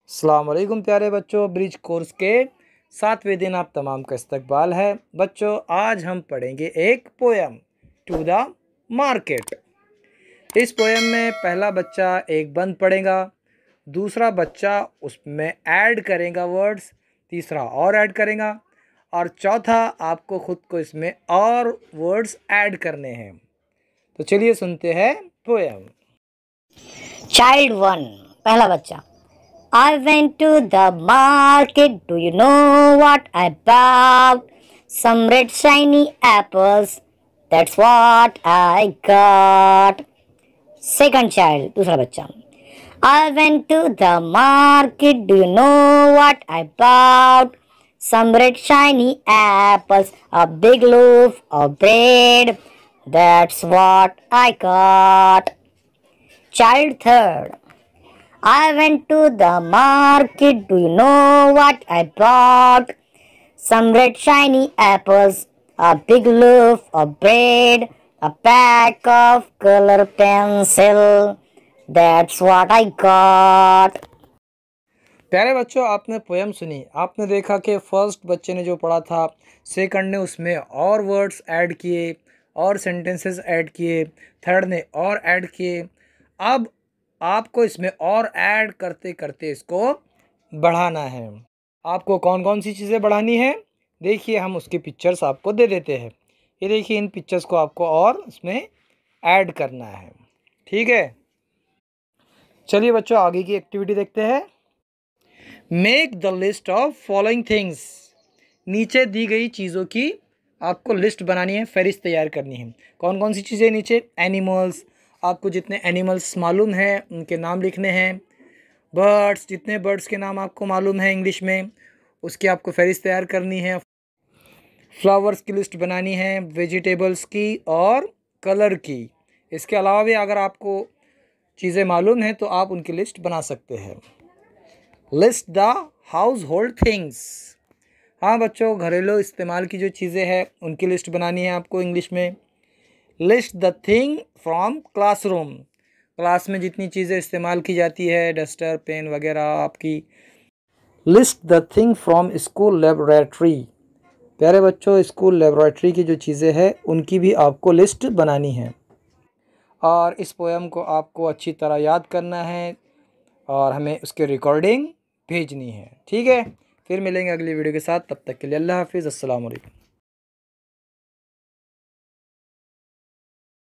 अस्सलाम वालेकुम प्यारे बच्चों, ब्रिज कोर्स के 7वें दिन आप तमाम का इस्तकबाल है। बच्चों, आज हम पढ़ेंगे एक पोयम टू द मार्केट। इस पोयम में पहला बच्चा एक बंद पढ़ेगा, दूसरा बच्चा उसमें ऐड करेगा वर्ड्स, तीसरा और ऐड करेगा और चौथा आपको ख़ुद को इसमें और वर्ड्स ऐड करने हैं। तो चलिए सुनते हैं पोयम। चाइल्ड 1, पहला बच्चा। I went to the market, do you know what I bought? Some red shiny apples, that's what I got. Second child, दूसरा बच्चा। I went to the market, do you know what I bought? Some red shiny apples, a big loaf of bread, that's what I got. Child third. I went to the market, do you know what I bought? Some red shiny apples, a big loaf of bread, a pack of color pencil, that's what I got. प्यारे बच्चों, आपने poem सुनी, आपने देखा कि first बच्चे ने जो पढ़ा था, सेकंड ने उसमें और वर्ड्स ऐड किए और सेंटेंसेस ऐड किए, थर्ड ने और ऐड किए। अब आपको इसमें और ऐड करते करते इसको बढ़ाना है। आपको कौन कौन सी चीज़ें बढ़ानी है, देखिए हम उसकी पिक्चर्स आपको दे देते हैं। ये देखिए, इन पिक्चर्स को आपको और इसमें ऐड करना है। ठीक है, चलिए बच्चों आगे की एक्टिविटी देखते हैं। Make the list of following things. नीचे दी गई चीज़ों की आपको लिस्ट बनानी है, फहरिस्त तैयार करनी है। कौन कौन सी चीज़ें नीचे? एनिमल्स, आपको जितने एनिमल्स मालूम हैं उनके नाम लिखने हैं। बर्ड्स, जितने बर्ड्स के नाम आपको मालूम है इंग्लिश में, उसकी आपको फहरिस्त तैयार करनी है। फ्लावर्स की लिस्ट बनानी है, वेजिटेबल्स की और कलर की। इसके अलावा भी अगर आपको चीज़ें मालूम हैं तो आप उनकी लिस्ट बना सकते हैं। List the house hold things. हाँ बच्चों, घरेलू इस्तेमाल की जो चीज़ें हैं उनकी लिस्ट बनानी है आपको इंग्लिश में। List the thing from classroom. Class में जितनी चीज़ें इस्तेमाल की जाती है, डस्टर, पेन वगैरह आपकी। List the thing from school laboratory. प्यारे बच्चों, स्कूल लेबोरेटरी की जो चीज़ें हैं उनकी भी आपको लिस्ट बनानी है। और इस पोयम को आपको अच्छी तरह याद करना है और हमें उसकी रिकॉर्डिंग भेजनी है। ठीक है, फिर मिलेंगे अगली वीडियो के साथ। तब तक के लिए अल्लाह हाफिज़, अस्सलाम वालेकुम।